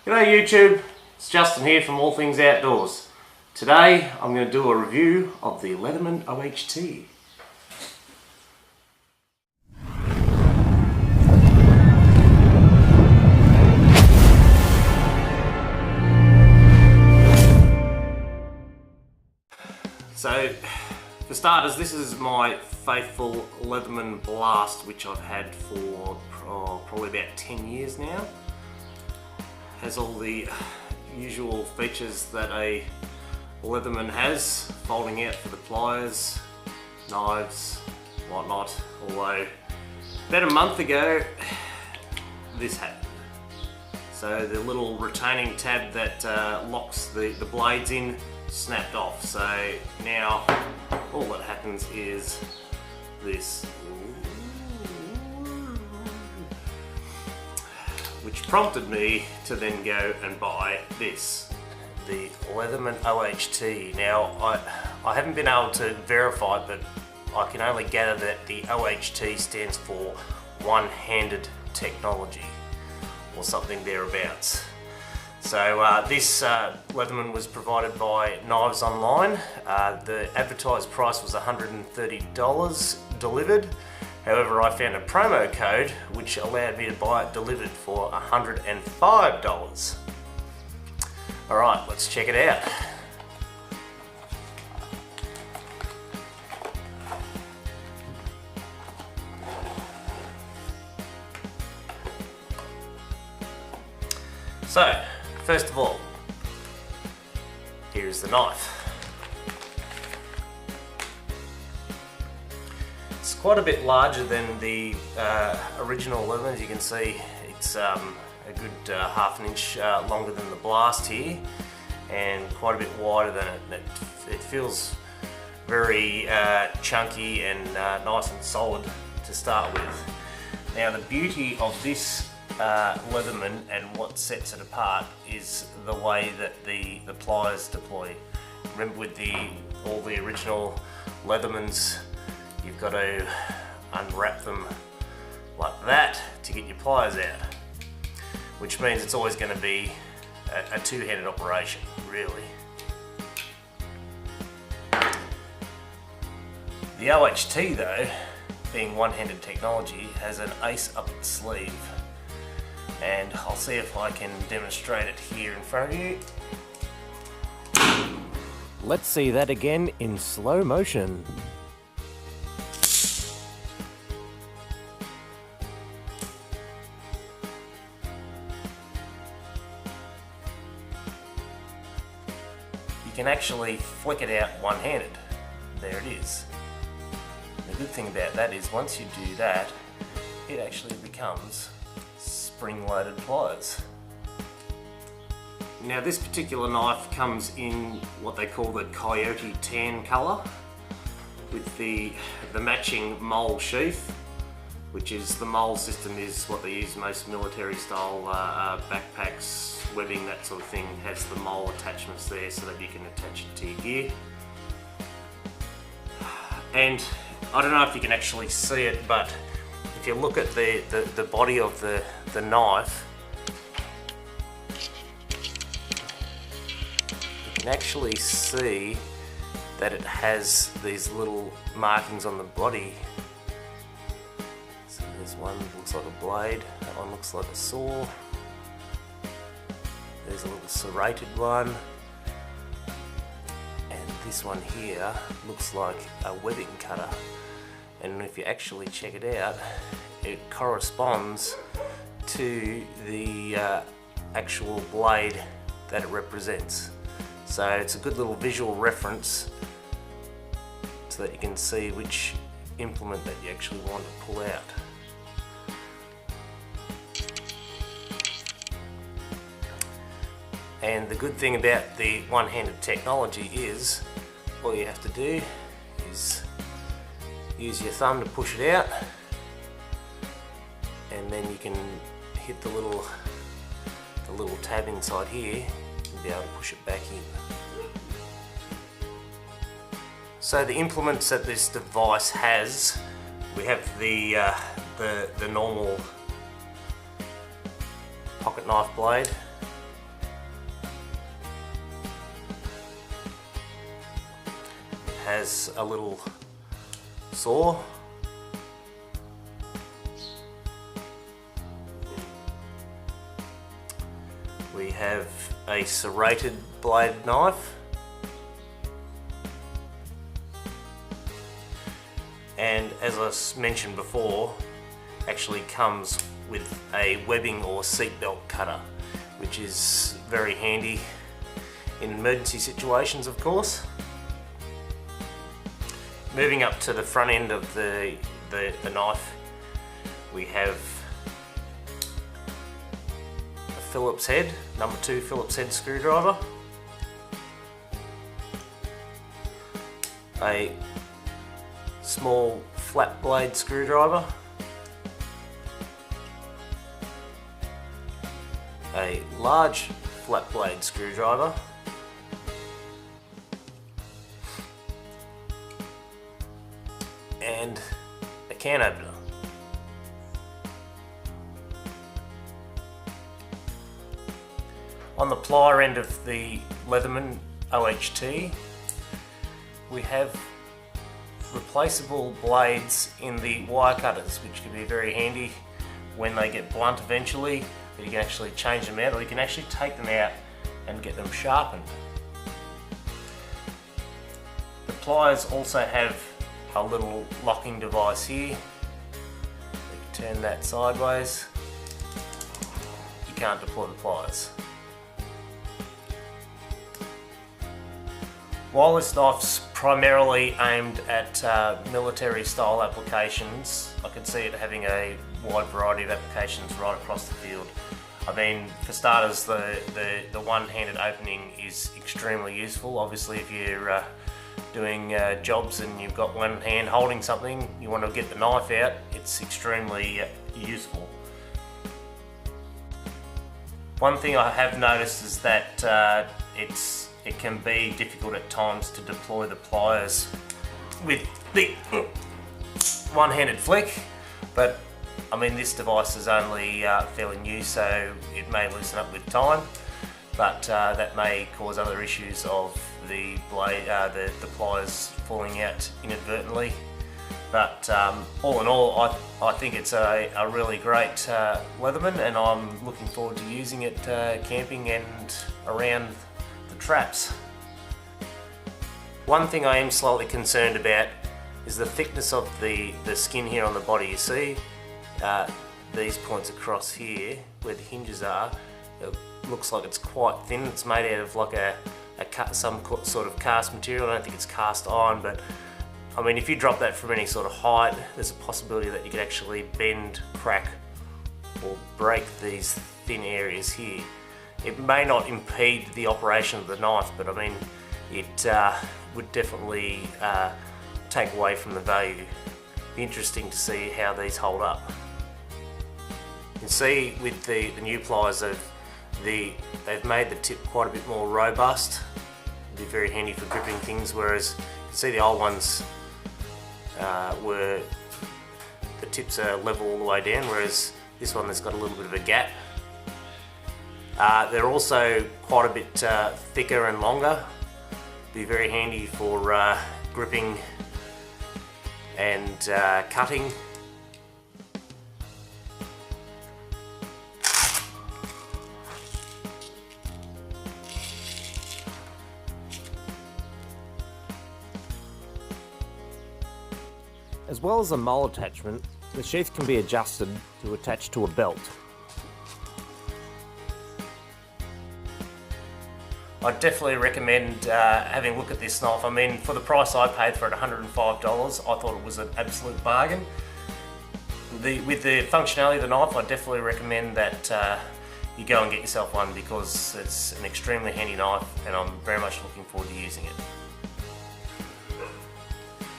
G'day YouTube, it's Justin here from All Things Outdoors. Today I'm going to do a review of the Leatherman OHT. So, for starters, this is my faithful Leatherman Blast, which I've had for probably about 10 years now. Has all the usual features that a Leatherman has, folding out for the pliers, knives, whatnot, although about a month ago this happened. So the little retaining tab that locks the blades in snapped off, so now all that happens is this, which prompted me to then go and buy this, the Leatherman OHT. Now I haven't been able to verify it, but I can only gather that the OHT stands for one-handed technology or something thereabouts. So this Leatherman was provided by Knives Online. The advertised price was $130 delivered. However, I found a promo code which allowed me to buy it delivered for $105. Alright, let's check it out. So, first of all, here is the knife. It's quite a bit larger than the original Leatherman. As you can see, it's a good half an inch longer than the Blast here, and quite a bit wider than it. It feels very chunky and nice and solid to start with. Now, the beauty of this Leatherman and what sets it apart is the way that the pliers deploy. Remember, with all the original Leathermans, you've got to unwrap them like that to get your pliers out, which means it's always going to be a two-handed operation, really. The OHT, though, being one-handed technology, has an ace up its sleeve, and I'll see if I can demonstrate it here in front of you. Let's see that again in slow motion. You can actually flick it out one-handed. There it is. The good thing about that is once you do that, it actually becomes spring-loaded pliers. Now, this particular knife comes in what they call the coyote tan colour, with the matching mole sheath, which is the mole system is what they use most military style backpacks, webbing, that sort of thing, has the mole attachments there so that you can attach it to your gear. And I don't know if you can actually see it, but if you look at the body of the knife, you can actually see that it has these little markings on the body. So there's one that looks like a blade, that one looks like a saw, there's a little serrated one, and this one here looks like a webbing cutter. And if you actually check it out, it corresponds to the actual blade that it represents. So it's a good little visual reference so that you can see which implement that you actually want to pull out. And the good thing about the one-handed technology is all you have to do is use your thumb to push it out, and then you can hit the little tab inside here and be able to push it back in. So the implements that this device has, we have the normal pocket knife blade, has a little saw. We have a serrated blade knife. And as I mentioned before, actually comes with a webbing or seatbelt cutter, which is very handy in emergency situations, of course. Moving up to the front end of the knife, we have a Phillips head, number 2 Phillips head screwdriver, a small flat blade screwdriver, a large flat blade screwdriver, and a can opener. On the plier end of the Leatherman OHT, we have replaceable blades in the wire cutters, which can be very handy when they get blunt eventually. But you can actually change them out, or you can actually take them out and get them sharpened. The pliers also have a little locking device here. You can turn that sideways. You can't deploy the pliers. While this knife's primarily aimed at military style applications, I can see it having a wide variety of applications right across the field. I mean, for starters, the one-handed opening is extremely useful. Obviously, if you're doing jobs and you've got one hand holding something, you want to get the knife out, it's extremely useful. One thing I have noticed is that it can be difficult at times to deploy the pliers with the one-handed flick, but I mean, this device is only fairly new, so it may loosen up with time, but that may cause other issues of the blade, the pliers falling out inadvertently. But all in all, I think it's a really great Leatherman, and I'm looking forward to using it camping and around the traps. One thing I am slightly concerned about is the thickness of the skin here on the body. You see these points across here where the hinges are, it looks like it's quite thin. It's made out of like some sort of cast material. I don't think it's cast iron, but I mean, if you drop that from any sort of height, there's a possibility that you could actually bend, crack, or break these thin areas here. It may not impede the operation of the knife, but I mean, it would definitely take away from the value. Be interesting to see how these hold up. You can see with the new pliers, they've made the tip quite a bit more robust. It'd be very handy for gripping things, whereas you can see the old ones where the tips are level all the way down, whereas this one has got a little bit of a gap. They're also quite a bit thicker and longer. Be very handy for gripping and cutting. As well as a mole attachment, the sheath can be adjusted to attach to a belt. I'd definitely recommend having a look at this knife. I mean, for the price I paid for it, $105, I thought it was an absolute bargain. With the functionality of the knife, I definitely recommend that you go and get yourself one, because it's an extremely handy knife and I'm very much looking forward to using it.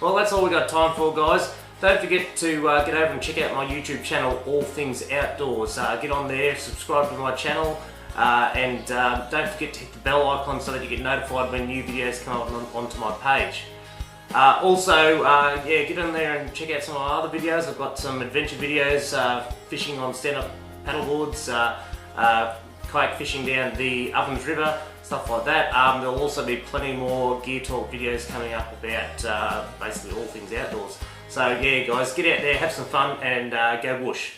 Well, that's all we got time for, guys. Don't forget to get over and check out my YouTube channel, All Things Outdoors. Get on there, subscribe to my channel, and don't forget to hit the bell icon so that you get notified when new videos come up onto my page. Also, yeah, get in there and check out some of my other videos. I've got some adventure videos, fishing on stand-up paddleboards, kayak fishing down the Ovens River, stuff like that. There'll also be plenty more Gear Talk videos coming up about basically all things outdoors. So yeah guys, get out there, have some fun and go bush.